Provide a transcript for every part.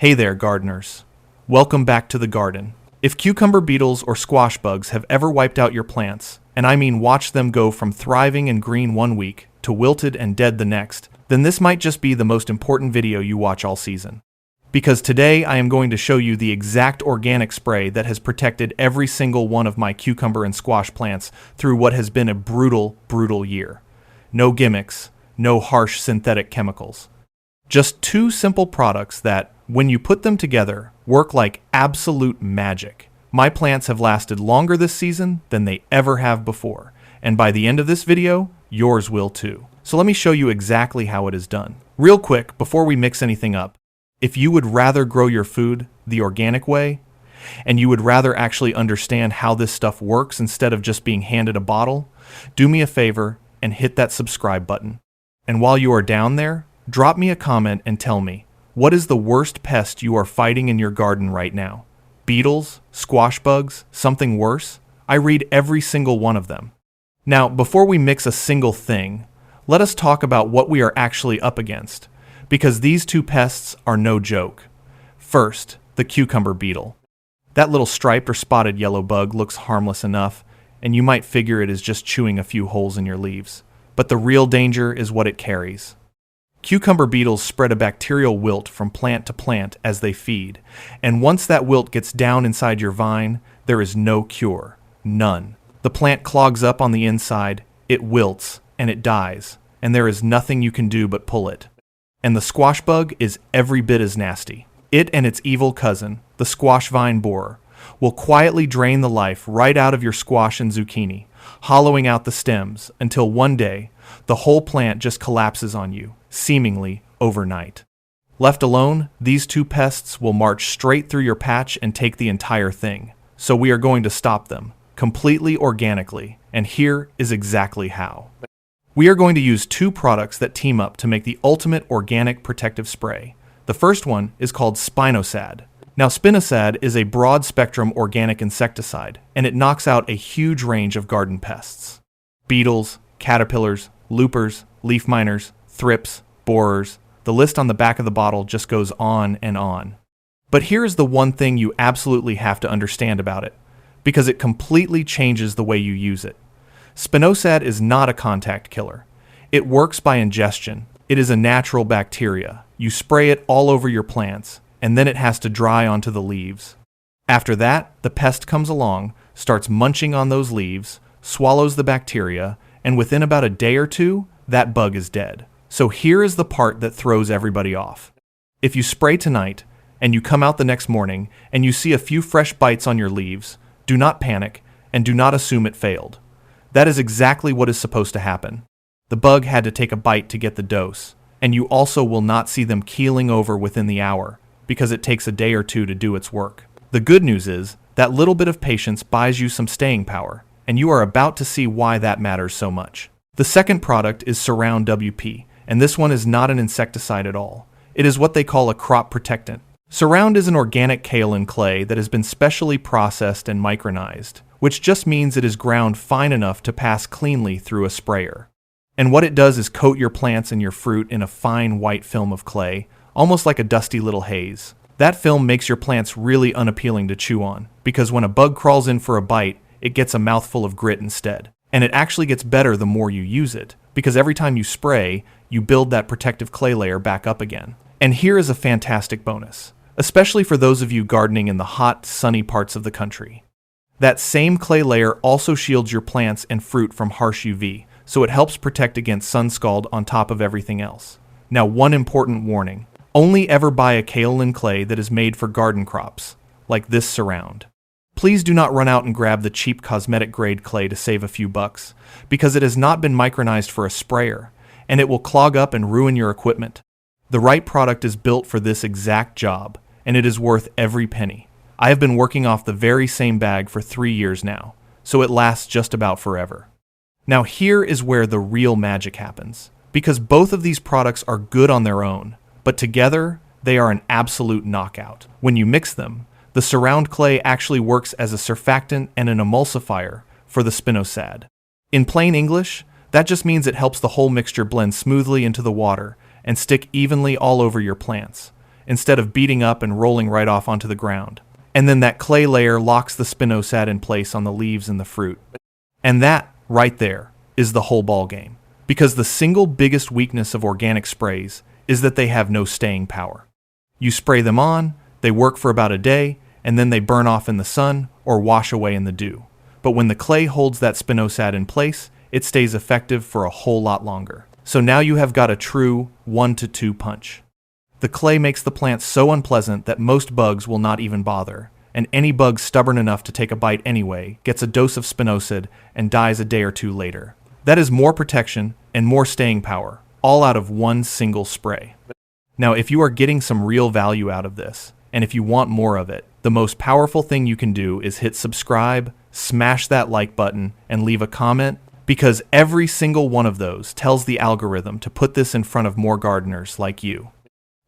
Hey there, gardeners. Welcome back to the garden. If cucumber beetles or squash bugs have ever wiped out your plants, and I mean watched them go from thriving and green one week to wilted and dead the next, then this might just be the most important video you watch all season. Because today I am going to show you the exact organic spray that has protected every single one of my cucumber and squash plants through what has been a brutal, brutal year. No gimmicks, no harsh synthetic chemicals. Just two simple products that, when you put them together, work like absolute magic. My plants have lasted longer this season than they ever have before, and by the end of this video, yours will too. So let me show you exactly how it is done. Real quick, before we mix anything up, if you would rather grow your food the organic way, and you would rather actually understand how this stuff works instead of just being handed a bottle, do me a favor and hit that subscribe button. And while you are down there, drop me a comment and tell me, what is the worst pest you are fighting in your garden right now? Beetles? Squash bugs? Something worse? I read every single one of them. Now, before we mix a single thing, let us talk about what we are actually up against, because these two pests are no joke. First, the cucumber beetle. That little striped or spotted yellow bug looks harmless enough, and you might figure it is just chewing a few holes in your leaves. But the real danger is what it carries. Cucumber beetles spread a bacterial wilt from plant to plant as they feed, and once that wilt gets down inside your vine, there is no cure. None. The plant clogs up on the inside, it wilts, and it dies, and there is nothing you can do but pull it. And the squash bug is every bit as nasty. It and its evil cousin, the squash vine borer, will quietly drain the life right out of your squash and zucchini, hollowing out the stems until one day, the whole plant just collapses on you, seemingly overnight. Left alone, these two pests will march straight through your patch and take the entire thing. So we are going to stop them, completely organically, and here is exactly how. We are going to use two products that team up to make the ultimate organic protective spray. The first one is called Spinosad. Now, Spinosad is a broad-spectrum organic insecticide, and it knocks out a huge range of garden pests. Beetles, caterpillars, loopers, leaf miners, thrips, borers. The list on the back of the bottle just goes on and on. But here's the one thing you absolutely have to understand about it, because it completely changes the way you use it. Spinosad is not a contact killer. It works by ingestion. It is a natural bacteria. You spray it all over your plants, and then it has to dry onto the leaves. After that, the pest comes along, starts munching on those leaves, swallows the bacteria, and within about a day or two, that bug is dead. So here is the part that throws everybody off. If you spray tonight, and you come out the next morning, and you see a few fresh bites on your leaves, do not panic, and do not assume it failed. That is exactly what is supposed to happen. The bug had to take a bite to get the dose, and you also will not see them keeling over within the hour, because it takes a day or two to do its work. The good news is, that little bit of patience buys you some staying power, and you are about to see why that matters so much. The second product is Surround WP, and this one is not an insecticide at all. It is what they call a crop protectant. Surround is an organic kaolin clay that has been specially processed and micronized, which just means it is ground fine enough to pass cleanly through a sprayer. And what it does is coat your plants and your fruit in a fine white film of clay, almost like a dusty little haze. That film makes your plants really unappealing to chew on, because when a bug crawls in for a bite, it gets a mouthful of grit instead. And it actually gets better the more you use it, because every time you spray, you build that protective clay layer back up again. And here is a fantastic bonus, especially for those of you gardening in the hot, sunny parts of the country. That same clay layer also shields your plants and fruit from harsh UV, so it helps protect against sun scald on top of everything else. Now, one important warning. Only ever buy a kaolin clay that is made for garden crops, like this Surround. Please do not run out and grab the cheap cosmetic-grade clay to save a few bucks, because it has not been micronized for a sprayer, and it will clog up and ruin your equipment. The right product is built for this exact job, and it is worth every penny. I have been working off the very same bag for 3 years now, so it lasts just about forever. Now here is where the real magic happens, because both of these products are good on their own, but together they are an absolute knockout. When you mix them, the Surround clay actually works as a surfactant and an emulsifier for the Spinosad. In plain English, that just means it helps the whole mixture blend smoothly into the water and stick evenly all over your plants. instead of beating up and rolling right off onto the ground. And then that clay layer locks the spinosad in place on the leaves and the fruit. And that, right there, is the whole ball game. Because the single biggest weakness of organic sprays is that they have no staying power. You spray them on, they work for about a day, and then they burn off in the sun or wash away in the dew. But when the clay holds that spinosad in place, it stays effective for a whole lot longer. So now you have got a true 1-2 punch. The clay makes the plant so unpleasant that most bugs will not even bother, and any bug stubborn enough to take a bite anyway gets a dose of spinosad and dies a day or two later. That is more protection and more staying power, all out of one single spray. Now, if you are getting some real value out of this, and if you want more of it, the most powerful thing you can do is hit subscribe, smash that like button, and leave a comment, because every single one of those tells the algorithm to put this in front of more gardeners like you.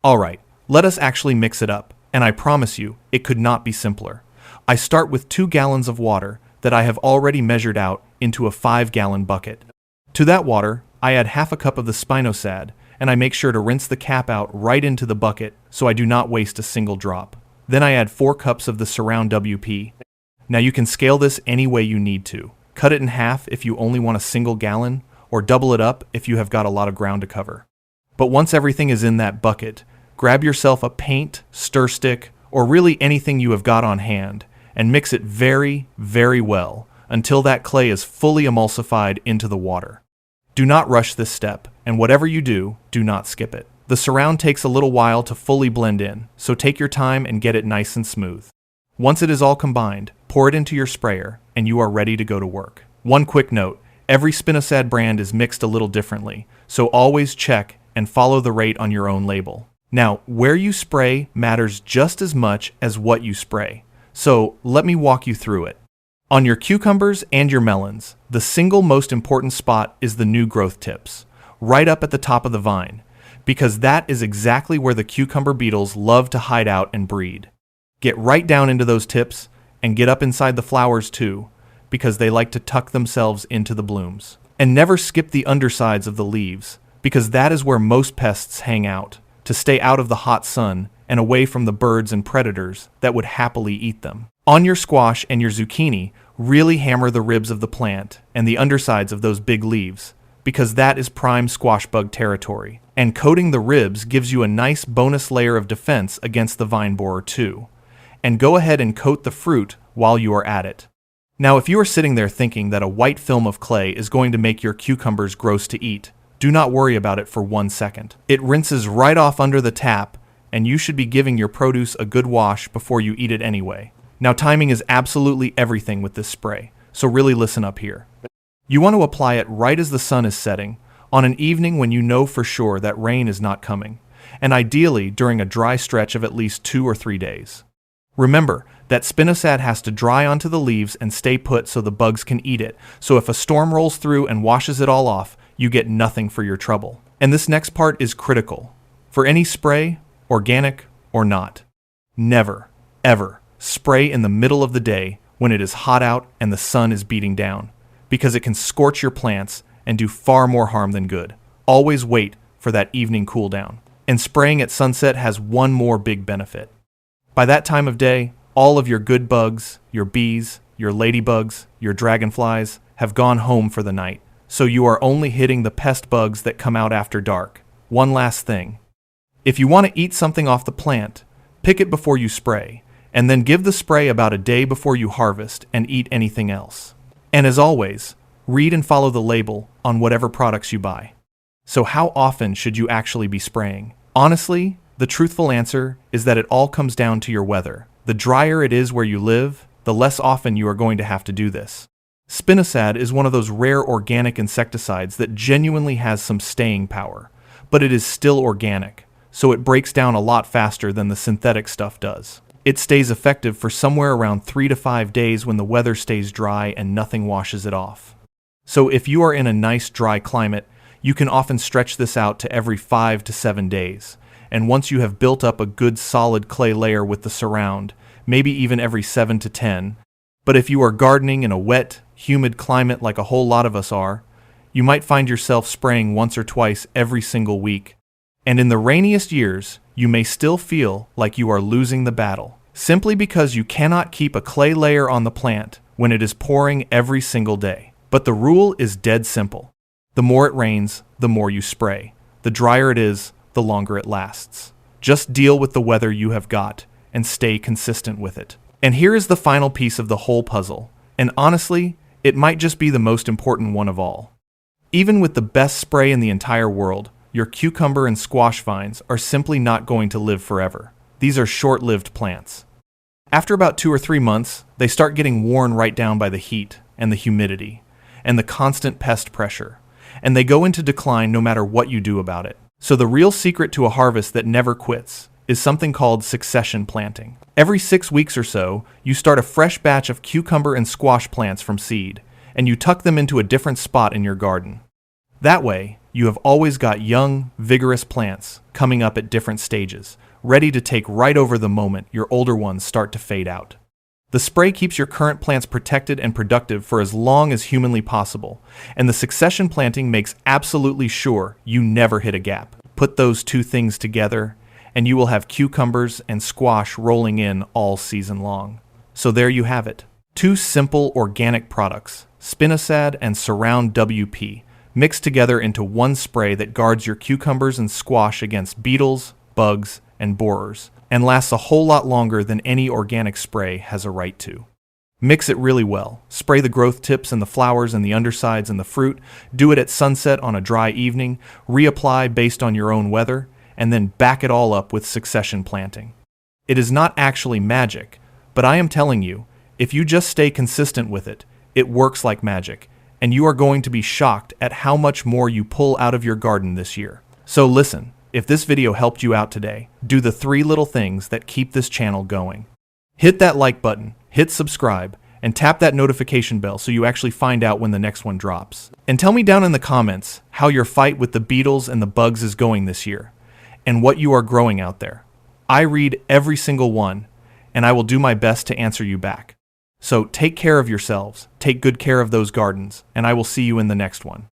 Alright, let us actually mix it up, and I promise you, it could not be simpler. I start with 2 gallons of water that I have already measured out into a 5-gallon bucket. To that water, I add half a cup of the Spinosad, and I make sure to rinse the cap out right into the bucket so I do not waste a single drop. Then I add 4 cups of the Surround WP. Now you can scale this any way you need to. Cut it in half if you only want a single gallon, or double it up if you have got a lot of ground to cover. But once everything is in that bucket, grab yourself a paint, stir stick, or really anything you have got on hand, and mix it very, very well until that clay is fully emulsified into the water. Do not rush this step, and whatever you do, do not skip it. The Surround takes a little while to fully blend in, so take your time and get it nice and smooth. Once it is all combined, pour it into your sprayer, and you are ready to go to work. One quick note, every Spinosad brand is mixed a little differently, so always check and follow the rate on your own label. Now, where you spray matters just as much as what you spray, so let me walk you through it. On your cucumbers and your melons, the single most important spot is the new growth tips, right up at the top of the vine, because that is exactly where the cucumber beetles love to hide out and breed. Get right down into those tips, and get up inside the flowers too, because they like to tuck themselves into the blooms. And never skip the undersides of the leaves, because that is where most pests hang out, to stay out of the hot sun and away from the birds and predators that would happily eat them. On your squash and your zucchini, really hammer the ribs of the plant and the undersides of those big leaves, because that is prime squash bug territory. And coating the ribs gives you a nice bonus layer of defense against the vine borer too. And go ahead and coat the fruit while you are at it. Now, if you are sitting there thinking that a white film of clay is going to make your cucumbers gross to eat, do not worry about it for 1 second. It rinses right off under the tap, and you should be giving your produce a good wash before you eat it anyway. Now, timing is absolutely everything with this spray, so really listen up here. You want to apply it right as the sun is setting, on an evening when you know for sure that rain is not coming, and ideally during a dry stretch of at least 2 or 3 days. Remember that Spinosad has to dry onto the leaves and stay put so the bugs can eat it, so if a storm rolls through and washes it all off, you get nothing for your trouble. And this next part is critical. For any spray, organic or not, never, ever spray in the middle of the day when it is hot out and the sun is beating down, because it can scorch your plants and do far more harm than good. Always wait for that evening cool down. And spraying at sunset has one more big benefit. By that time of day, all of your good bugs, your bees, your ladybugs, your dragonflies have gone home for the night, so you are only hitting the pest bugs that come out after dark. One last thing. If you want to eat something off the plant, pick it before you spray, and then give the spray about a day before you harvest and eat anything else. And as always, read and follow the label on whatever products you buy. So how often should you actually be spraying? Honestly, the truthful answer is that it all comes down to your weather. The drier it is where you live, the less often you are going to have to do this. Spinosad is one of those rare organic insecticides that genuinely has some staying power, but it is still organic, so it breaks down a lot faster than the synthetic stuff does. It stays effective for somewhere around 3 to 5 days when the weather stays dry and nothing washes it off. So if you are in a nice dry climate, you can often stretch this out to every 5 to 7 days. And once you have built up a good solid clay layer with the Surround, maybe even every 7 to 10. But if you are gardening in a wet, humid climate like a whole lot of us are, you might find yourself spraying once or twice every single week. And in the rainiest years, you may still feel like you are losing the battle, simply because you cannot keep a clay layer on the plant when it is pouring every single day. But the rule is dead simple. The more it rains, the more you spray. The drier it is, the longer it lasts. Just deal with the weather you have got and stay consistent with it. And here is the final piece of the whole puzzle. And honestly, it might just be the most important one of all. Even with the best spray in the entire world, your cucumber and squash vines are simply not going to live forever. These are short-lived plants. After about 2 or 3 months, they start getting worn right down by the heat and the humidity and the constant pest pressure, and they go into decline no matter what you do about it. So the real secret to a harvest that never quits is something called succession planting. Every 6 weeks or so, you start a fresh batch of cucumber and squash plants from seed, and you tuck them into a different spot in your garden. That way, you have always got young, vigorous plants coming up at different stages, ready to take right over the moment your older ones start to fade out. The spray keeps your current plants protected and productive for as long as humanly possible, and the succession planting makes absolutely sure you never hit a gap. Put those two things together, and you will have cucumbers and squash rolling in all season long. So there you have it. 2 simple organic products, Spinosad and Surround WP, mixed together into one spray that guards your cucumbers and squash against beetles, bugs, and borers, and lasts a whole lot longer than any organic spray has a right to. Mix it really well. Spray the growth tips and the flowers and the undersides and the fruit. Do it at sunset on a dry evening. Reapply based on your own weather, and then back it all up with succession planting. It is not actually magic, but I am telling you, if you just stay consistent with it, it works like magic, and you are going to be shocked at how much more you pull out of your garden this year. So listen, if this video helped you out today, do the 3 little things that keep this channel going. Hit that like button, hit subscribe, and tap that notification bell so you actually find out when the next one drops. And tell me down in the comments how your fight with the beetles and the bugs is going this year, and what you are growing out there. I read every single one, and I will do my best to answer you back. So take care of yourselves, take good care of those gardens, and I will see you in the next one.